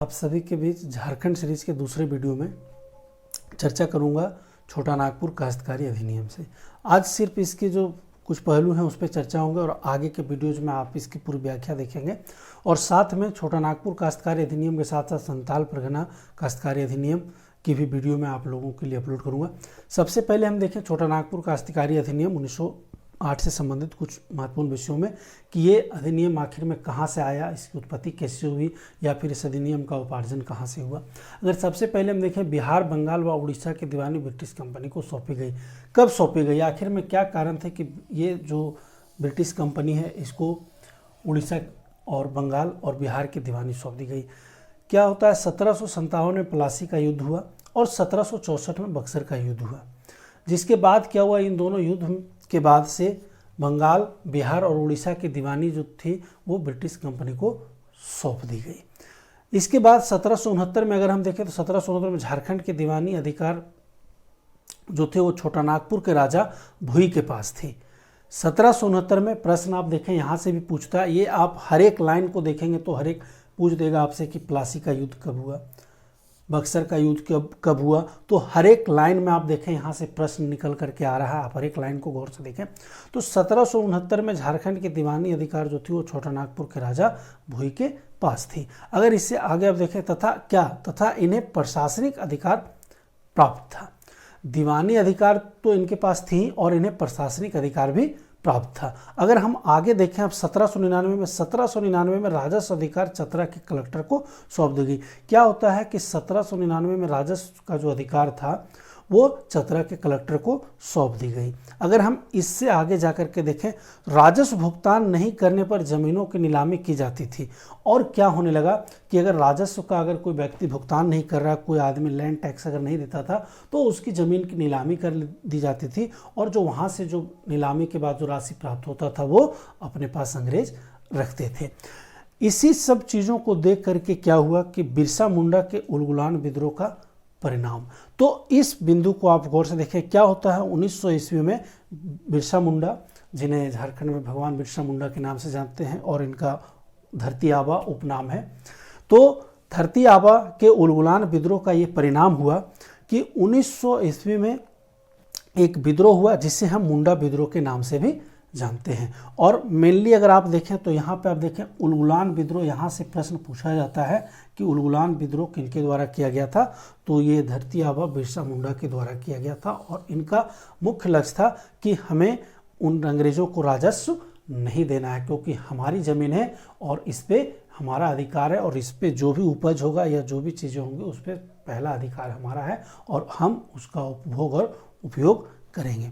आप सभी के बीच झारखंड सीरीज के दूसरे वीडियो में चर्चा करूंगा छोटा नागपुर काश्तकारी अधिनियम से। आज सिर्फ इसके जो कुछ पहलू हैं उस पर चर्चा होंगे और आगे के वीडियोज में आप इसकी पूरी व्याख्या देखेंगे और साथ में छोटा नागपुर काश्तकारी अधिनियम के साथ साथ संताल परगना काश्तकारी अधिनियम की भी वीडियो मैं आप लोगों के लिए अपलोड करूंगा। सबसे पहले हम देखें छोटा नागपुर काश्तकारी अधिनियम 1908 से संबंधित कुछ महत्वपूर्ण विषयों में कि ये अधिनियम आखिर में कहाँ से आया, इसकी उत्पत्ति कैसे हुई या फिर इस अधिनियम का उपार्जन कहाँ से हुआ। अगर सबसे पहले हम देखें बिहार, बंगाल व उड़ीसा की दीवानी ब्रिटिश कंपनी को सौंपी गई। कब सौंपी गई, आखिर में क्या कारण थे कि ये जो ब्रिटिश कंपनी है इसको उड़ीसा और बंगाल और बिहार की दीवानी सौंप दी गई। क्या होता है, 1757 में प्लासी का युद्ध हुआ और 1764 में बक्सर का युद्ध हुआ, जिसके बाद क्या हुआ, इन दोनों युद्ध के बाद से बंगाल, बिहार और उड़ीसा की दीवानी जो थी वो ब्रिटिश कंपनी को सौंप दी गई। इसके बाद 1769 में अगर हम देखें तो 1769 में झारखंड के दीवानी अधिकार जो थे वो छोटा नागपुर के राजा भुई के पास थे। 1769 में प्रश्न आप देखें यहाँ से भी पूछता है, ये आप हर एक लाइन को देखेंगे तो हर एक पूछ देगा आपसे कि प्लासी का युद्ध कब हुआ, बक्सर का युद्ध कब हुआ। तो हर एक लाइन में आप देखें यहाँ से प्रश्न निकल करके आ रहा है, आप हर एक लाइन को गौर से देखें। तो 1769 में झारखंड की दीवानी अधिकार जो थी वो छोटा नागपुर के राजा भुई के पास थी। अगर इससे आगे आप देखें तथा इन्हें प्रशासनिक अधिकार प्राप्त था। दीवानी अधिकार तो इनके पास थी और इन्हें प्रशासनिक अधिकार भी प्राप्त था। अगर हम आगे देखें अब 1799 में राजस्व अधिकार चतरा के कलेक्टर को सौंप दी गई। क्या होता है कि 1799 में राजस्व का जो अधिकार था वो चतरा के कलेक्टर को सौंप दी गई। अगर हम इससे आगे जाकर के देखें, राजस्व भुगतान नहीं करने पर जमीनों की नीलामी की जाती थी और क्या होने लगा कि अगर राजस्व का अगर कोई व्यक्ति भुगतान नहीं कर रहा, कोई आदमी लैंड टैक्स अगर नहीं देता था तो उसकी ज़मीन की नीलामी कर दी जाती थी और जो वहाँ से जो नीलामी के बाद जो राशि प्राप्त होता था वो अपने पास अंग्रेज रखते थे। इसी सब चीज़ों को देख करके क्या हुआ कि बिरसा मुंडा के उलगुलान विद्रोह का परिणाम। तो इस बिंदु को आप गौर से देखें, क्या होता है 1900 ईस्वी में बिरसा मुंडा, जिन्हें झारखंड में भगवान बिरसा मुंडा के नाम से जानते हैं और इनका धरती आबा उपनाम है, तो धरती आबा के उलगुलान विद्रोह का ये परिणाम हुआ कि 1900 ईस्वी में एक विद्रोह हुआ जिसे हम मुंडा विद्रोह के नाम से भी जानते हैं। और मेनली अगर आप देखें तो यहाँ पे आप देखें उलगुलान विद्रोह, यहाँ से प्रश्न पूछा जाता है कि उलगुलान विद्रोह किनके द्वारा किया गया था, तो ये धरती आबा बिरसा मुंडा के द्वारा किया गया था और इनका मुख्य लक्ष्य था कि हमें उन अंग्रेज़ों को राजस्व नहीं देना है क्योंकि हमारी ज़मीन है और इस पर हमारा अधिकार है और इस पर जो भी उपज होगा या जो भी चीज़ें होंगी उस पर पहला अधिकार हमारा है और हम उसका उपभोग और उपयोग करेंगे।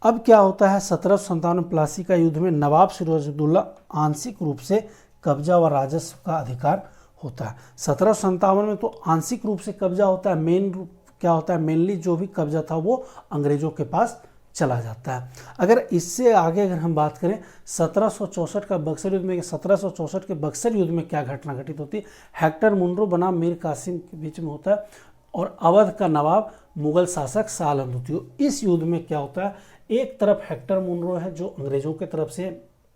अब क्या होता है, 1757 प्लासी का युद्ध में नवाब सिराजुद्दौला आंशिक रूप से कब्जा व राजस्व का अधिकार होता है। 1757 में तो आंशिक रूप से कब्जा होता है, मेन रूप क्या होता है, मेनली जो भी कब्जा था वो अंग्रेजों के पास चला जाता है। अगर इससे आगे अगर हम बात करें 1764 का बक्सर युद्ध में, 1764 के बक्सर युद्ध में क्या घटना घटित होती है, हेक्टर मुनरो बनाम मीर कासिम के बीच में होता है और अवध का नवाब मुगल शासक शाह आलम द्वितीय। इस युद्ध में क्या होता है, एक तरफ हेक्टर मुनरो है जो अंग्रेजों की तरफ से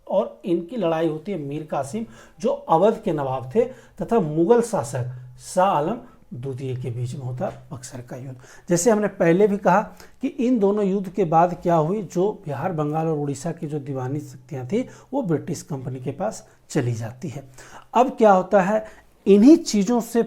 और इनकी लड़ाई होती है मीर कासिम जो अवध के नवाब थे तथा मुगल शासक शाह आलम द्वितीय के बीच में होता है बक्सर का युद्ध। जैसे हमने पहले भी कहा कि इन दोनों युद्ध के बाद क्या हुई, जो बिहार, बंगाल और उड़ीसा की जो दीवानी शक्तियाँ थी वो ब्रिटिश कंपनी के पास चली जाती है। अब क्या होता है, इन्हीं चीज़ों से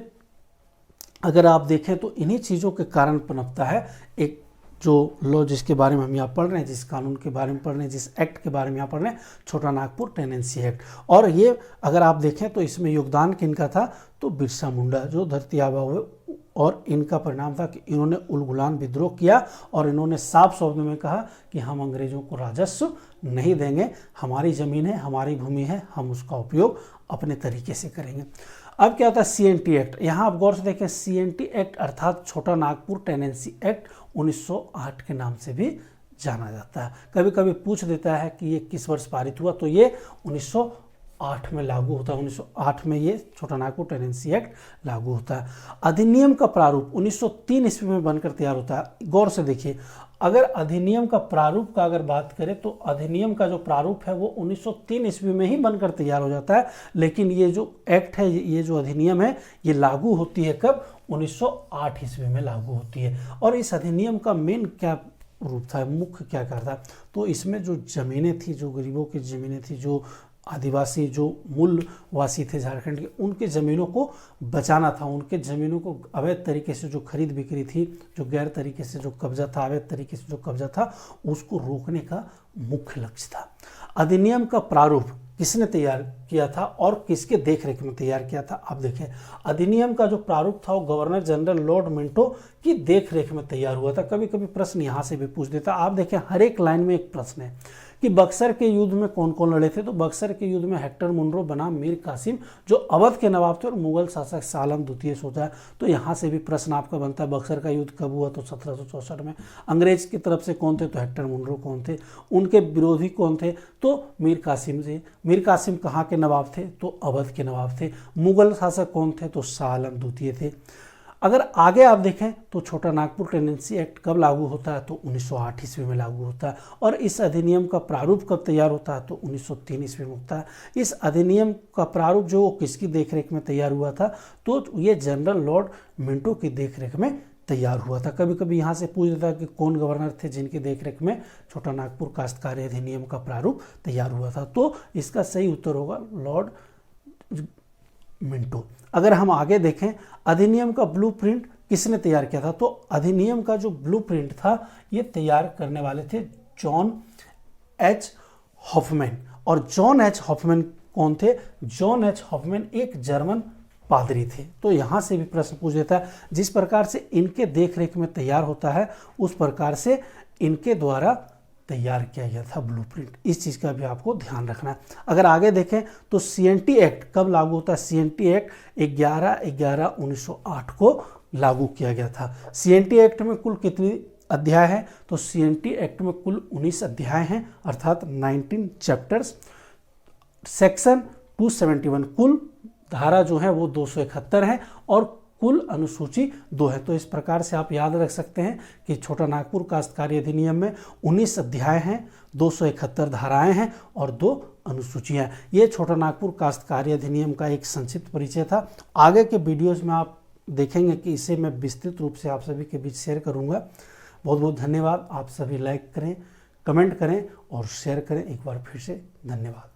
अगर आप देखें तो इन्हीं चीज़ों के कारण पनपता है एक जो लॉ जिसके बारे में हम यहाँ पढ़ रहे हैं, जिस कानून के बारे में पढ़ रहे हैं, जिस एक्ट के बारे में यहाँ पढ़ रहे हैं, छोटा नागपुर टेनेंसी एक्ट। और ये अगर आप देखें तो इसमें योगदान किनका था, तो बिरसा मुंडा जो धरती आबा हुए और इनका परिणाम था कि इन्होंने उलगुलान विद्रोह किया और इन्होंने साफ शब्दों में कहा कि हम अंग्रेजों को राजस्व नहीं देंगे, हमारी ज़मीन है, हमारी भूमि है, हम उसका उपयोग अपने तरीके से करेंगे। अब क्या होता है, CNT एक्ट, यहाँ आप गौर से देखें CNT एक्ट अर्थात छोटा नागपुर टेनेंसी एक्ट 1908 के नाम से भी जाना जाता है। कभी कभी पूछ देता है कि ये किस वर्ष पारित हुआ, तो ये 1908 में लागू होता है। 1908 में ये छोटा नागपुर टेनेंसी एक्ट लागू होता है। अधिनियम का प्रारूप 1903 ईस्वी में बनकर तैयार होता है। गौर से देखिए, अगर अधिनियम का प्रारूप का अगर बात करें तो अधिनियम का जो प्रारूप है वो 1903 ईस्वी में ही बनकर तैयार हो जाता है, लेकिन ये जो एक्ट है, ये जो अधिनियम है, ये लागू होती है कब? 1908 ईस्वी में लागू होती है। और इस अधिनियम का मेन क्या रूप था, मुख्य क्या करता? तो इसमें जो ज़मीनें थी, जो गरीबों की ज़मीनें थी, जो आदिवासी, जो मूलवासी थे झारखंड के, उनके ज़मीनों को बचाना था। उनके ज़मीनों को अवैध तरीके से जो खरीद बिक्री थी, जो गैर तरीके से जो कब्जा था, अवैध तरीके से जो कब्जा था, उसको रोकने का मुख्य लक्ष्य था। अधिनियम का प्रारूप किसने तैयार किया था और किसके देखरेख में तैयार किया था? आप देखें, अधिनियम का जो प्रारूप था वो गवर्नर जनरल लॉर्ड मिंटो की देखरेख में तैयार हुआ था। कभी कभी प्रश्न यहाँ से भी पूछ देता। आप देखें, हर एक लाइन में एक प्रश्न है कि बक्सर के युद्ध में कौन कौन लड़े थे। तो बक्सर के युद्ध में हेक्टर मुनरो बनाम मीर कासिम, जो अवध के नवाब थे, और मुगल शासक सालम द्वितीय होता है। तो यहाँ से भी प्रश्न आपका बनता है, बक्सर का युद्ध कब हुआ? तो 1764 में। अंग्रेज की तरफ से कौन थे? तो हेक्टर मुनरो कौन थे? उनके विरोधी कौन थे? तो मीर कासिम थे। मीर कासिम कहाँ के नवाब थे? तो अवध के नवाब थे। मुगल शासक कौन थे? तो शाह आलम द्वितीय थे। अगर आगे आप देखें तो छोटा नागपुर टेनेंसी एक्ट कब लागू होता है? तो 1908 ईस्वी में लागू होता है। और इस अधिनियम का प्रारूप कब तैयार होता है? तो 1903 ईस्वी में होता है। इस अधिनियम का प्रारूप जो किसकी देखरेख में तैयार हुआ था? तो ये जनरल लॉर्ड मिंटो की देखरेख में तैयार हुआ था। कभी कभी यहाँ से पूछ देता कि कौन गवर्नर थे जिनकी देखरेख में छोटा नागपुर काश्तकारी अधिनियम का प्रारूप तैयार हुआ था? तो इसका सही उत्तर होगा लॉर्ड मिंटो। अगर हम आगे देखें, अधिनियम का ब्लूप्रिंट किसने तैयार किया था? तो अधिनियम का जो ब्लूप्रिंट था ये तैयार करने वाले थे जॉन एच हॉफमैन। और जॉन एच हॉफमैन कौन थे? जॉन एच हॉफमैन एक जर्मन पादरी थे। तो यहाँ से भी प्रश्न पूछ देता है, जिस प्रकार से इनके देखरेख में तैयार होता है उस प्रकार से इनके द्वारा तैयार किया गया था ब्लूप्रिंट। इस चीज़ का भी आपको ध्यान रखना है। अगर आगे देखें तो सीएनटी एक्ट कब लागू होता है? सीएनटी एक्ट 11/11/1908 को लागू किया गया था। सीएनटी एक्ट में कुल कितनी अध्याय है? तो सीएनटी एक्ट में कुल 19 अध्याय हैं, अर्थात 19 चैप्टर्स। सेक्शन 271, कुल धारा जो है वो 271 है, और कुल अनुसूची 2 है। तो इस प्रकार से आप याद रख सकते हैं कि छोटा नागपुर काश्तकारी अधिनियम में 19 अध्याय हैं, 271 धाराएं हैं और 2 अनुसूचियां। ये छोटा नागपुर काश्तकारी अधिनियम का एक संक्षिप्त परिचय था। आगे के वीडियोज में आप देखेंगे कि इसे मैं विस्तृत रूप से आप सभी के बीच शेयर करूंगा। बहुत बहुत धन्यवाद। आप सभी लाइक करें, कमेंट करें और शेयर करें। एक बार फिर से धन्यवाद।